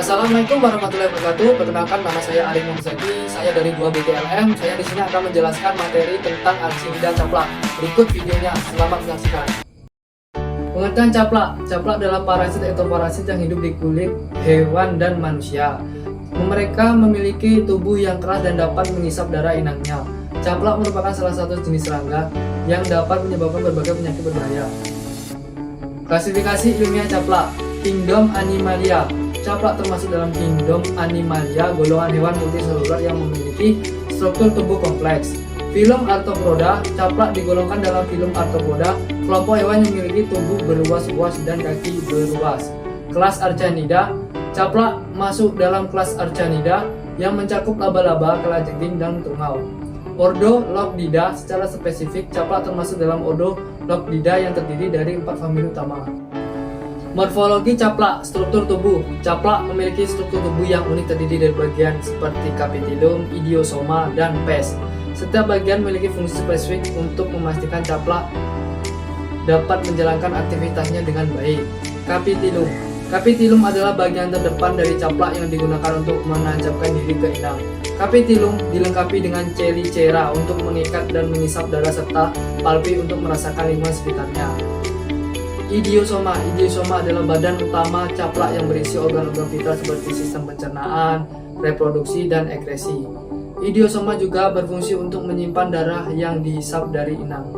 Assalamualaikum warahmatullahi wabarakatuh. Perkenalkan, nama saya Ari Muzaki. Saya dari 2BTLM. Saya di sini akan menjelaskan materi tentang arsinida caplak. Berikut videonya. Selamat menyaksikan. Pengertian caplak. Caplak adalah parasit atau parasit yang hidup di kulit hewan dan manusia. Mereka memiliki tubuh yang keras dan dapat mengisap darah inangnya. Caplak merupakan salah satu jenis serangga yang dapat menyebabkan berbagai penyakit berbahaya. Klasifikasi ilmiah caplak. Kingdom Animalia. Caplak termasuk dalam kingdom Animalia, golongan hewan multiselular yang memiliki struktur tubuh kompleks. Filum Arthropoda. Caplak digolongkan dalam filum Arthropoda, kelompok hewan yang memiliki tubuh beruas-uas dan kaki beruas. Kelas Archanida. Caplak masuk dalam kelas Archanida yang mencakup laba-laba, kalajengking, dan tungau. Ordo Lockdida. Secara spesifik, caplak termasuk dalam ordo Lockdida yang terdiri dari 4 famili utama. Morfologi caplak. Struktur tubuh. Caplak memiliki struktur tubuh yang unik, terdiri dari bagian seperti capitulum, idiosoma, dan pes. Setiap bagian memiliki fungsi spesifik untuk memastikan caplak dapat menjalankan aktivitasnya dengan baik. Capitulum. Capitulum adalah bagian terdepan dari caplak yang digunakan untuk menancapkan diri ke inang. Capitulum dilengkapi dengan chelicera untuk mengikat dan mengisap darah serta palpi untuk merasakan lingkungan sekitarnya. Idiosoma. Idiosoma adalah badan utama caplak yang berisi organ-organ vital seperti sistem pencernaan, reproduksi, dan ekresi. Idiosoma juga berfungsi untuk menyimpan darah yang dihisap dari inang.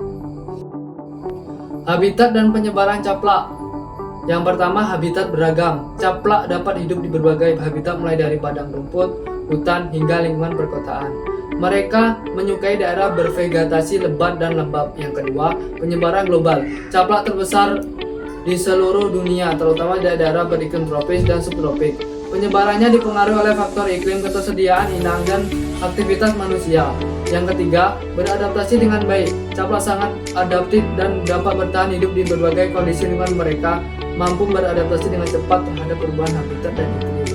Habitat dan penyebaran caplak. Yang pertama, habitat beragam. Caplak dapat hidup di berbagai habitat mulai dari padang rumput, hutan, hingga lingkungan perkotaan. Mereka menyukai daerah bervegetasi lebat dan lembab. Yang kedua, penyebaran global. Caplak terbesar di seluruh dunia, terutama di daerah beriklim tropis dan subtropik. Penyebarannya dipengaruhi oleh faktor iklim, ketersediaan inang, dan aktivitas manusia. Yang ketiga, beradaptasi dengan baik. Caplak sangat adaptif dan dapat bertahan hidup di berbagai kondisi lingkungan. Mereka mampu beradaptasi dengan cepat terhadap perubahan habitat dan iklim.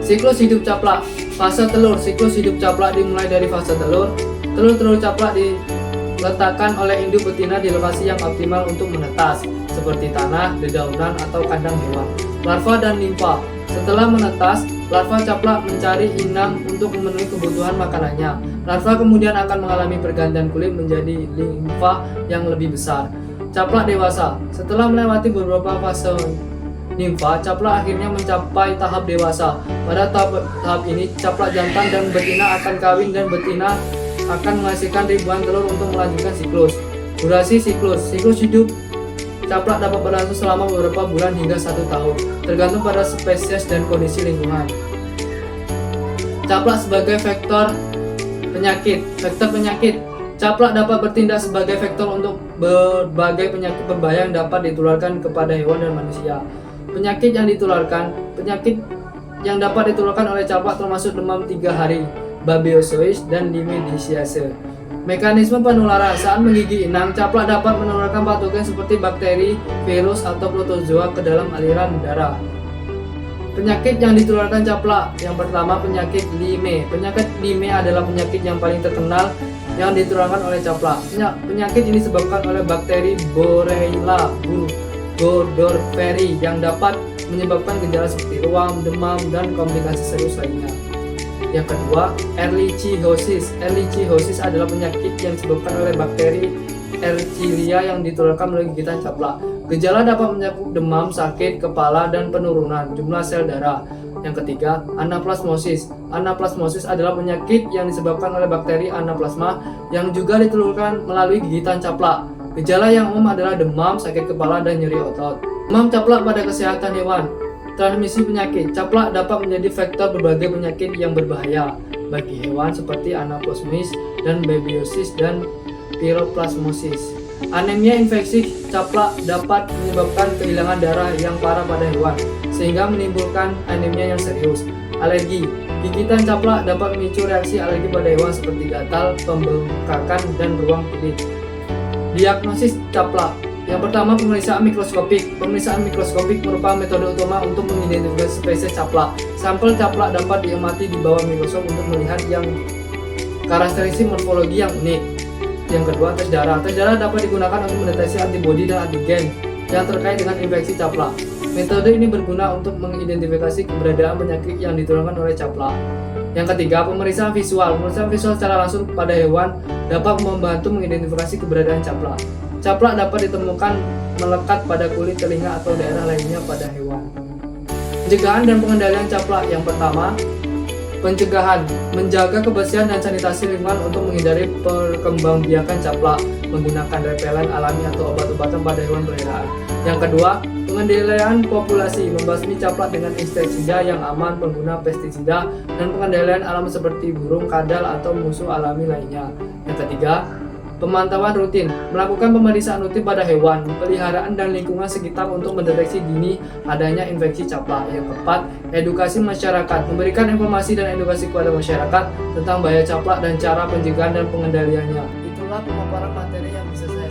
Siklus hidup caplak. Fase telur. Siklus hidup caplak dimulai dari fase telur. Telur-telur caplak diletakkan oleh induk betina di lokasi yang optimal untuk menetas, seperti tanah, dedaunan, atau kandang hewan. Larva dan nimfa. Setelah menetas, larva caplak mencari inang untuk memenuhi kebutuhan makanannya. Larva kemudian akan mengalami pergantian kulit menjadi nimfa yang lebih besar. Caplak dewasa. Setelah melewati beberapa fase nimfa, caplak akhirnya mencapai tahap dewasa. Pada tahap ini, caplak jantan dan betina akan kawin dan betina akan menghasilkan ribuan telur untuk melanjutkan siklus. Durasi siklus. Siklus hidup caplak dapat berlangsung selama beberapa bulan hingga 1 tahun, tergantung pada spesies dan kondisi lingkungan. Caplak sebagai vektor penyakit. Vektor penyakit. Caplak dapat bertindak sebagai vektor untuk berbagai penyakit berbahaya yang dapat ditularkan kepada hewan dan manusia. Penyakit yang dapat ditularkan oleh caplak termasuk demam 3 hari, babiosois, dan limidisiase. Mekanisme penularan. Saat menggigit inang, caplak dapat menularkan patogen seperti bakteri, virus, atau protozoa ke dalam aliran darah. Penyakit yang ditularkan caplak. Yang pertama, penyakit Lyme. Penyakit Lyme adalah penyakit yang paling terkenal yang ditularkan oleh caplak. Penyakit ini disebabkan oleh bakteri Borrelia burgdorferi yang dapat menyebabkan gejala seperti ruam, demam, dan komplikasi serius lainnya. Yang kedua, Ehrlichiosis. Ehrlichiosis adalah penyakit yang disebabkan oleh bakteri Ehrlichia yang ditularkan melalui gigitan caplak. Gejala dapat mencakup demam, sakit kepala, dan penurunan jumlah sel darah. Yang ketiga, Anaplasmosis. Anaplasmosis adalah penyakit yang disebabkan oleh bakteri Anaplasma yang juga ditularkan melalui gigitan caplak. Gejala yang umum adalah demam, sakit kepala, dan nyeri otot. Demam caplak pada kesehatan hewan. Transmisi penyakit. Caplak dapat menjadi vektor berbagai penyakit yang berbahaya bagi hewan seperti anaplasmosis dan babiosis dan piroplasmosis. Anemia infeksi caplak dapat menyebabkan kehilangan darah yang parah pada hewan sehingga menimbulkan anemia yang serius. Alergi. Gigitan caplak dapat memicu reaksi alergi pada hewan seperti gatal, pembengkakan, dan beruang kulit. Diagnosis caplak. Yang pertama, pemeriksaan mikroskopik. Pemeriksaan mikroskopik merupakan metode utama untuk mengidentifikasi spesies caplak. Sampel caplak dapat diamati di bawah mikroskop untuk melihat yang karakteristik morfologi yang unik. Yang kedua, tes darah. Tes darah dapat digunakan untuk mendeteksi antibodi dan antigen yang terkait dengan infeksi caplak. Metode ini berguna untuk mengidentifikasi keberadaan penyakit yang diturunkan oleh caplak. Yang ketiga, pemeriksaan visual. Pemeriksaan visual secara langsung pada hewan dapat membantu mengidentifikasi keberadaan caplak. Caplak dapat ditemukan melekat pada kulit, telinga, atau daerah lainnya pada hewan. Pencegahan dan pengendalian caplak. Yang pertama, pencegahan, menjaga kebersihan dan sanitasi lingkungan untuk menghindari perkembangbiakan caplak menggunakan repelen alami atau obat-obatan pada hewan peliharaan. Yang kedua, pengendalian populasi, membasmi caplak dengan insektisida yang aman, pengguna pestisida, dan pengendalian alam seperti burung, kadal, atau musuh alami lainnya. Yang ketiga, pemantauan rutin, melakukan pemeriksaan rutin pada hewan peliharaan dan lingkungan sekitar untuk mendeteksi dini adanya infeksi caplak. Yang keempat, edukasi masyarakat, memberikan informasi dan edukasi kepada masyarakat tentang bahaya caplak dan cara pencegahan dan pengendaliannya. Itulah pemaparan materi yang bisa saya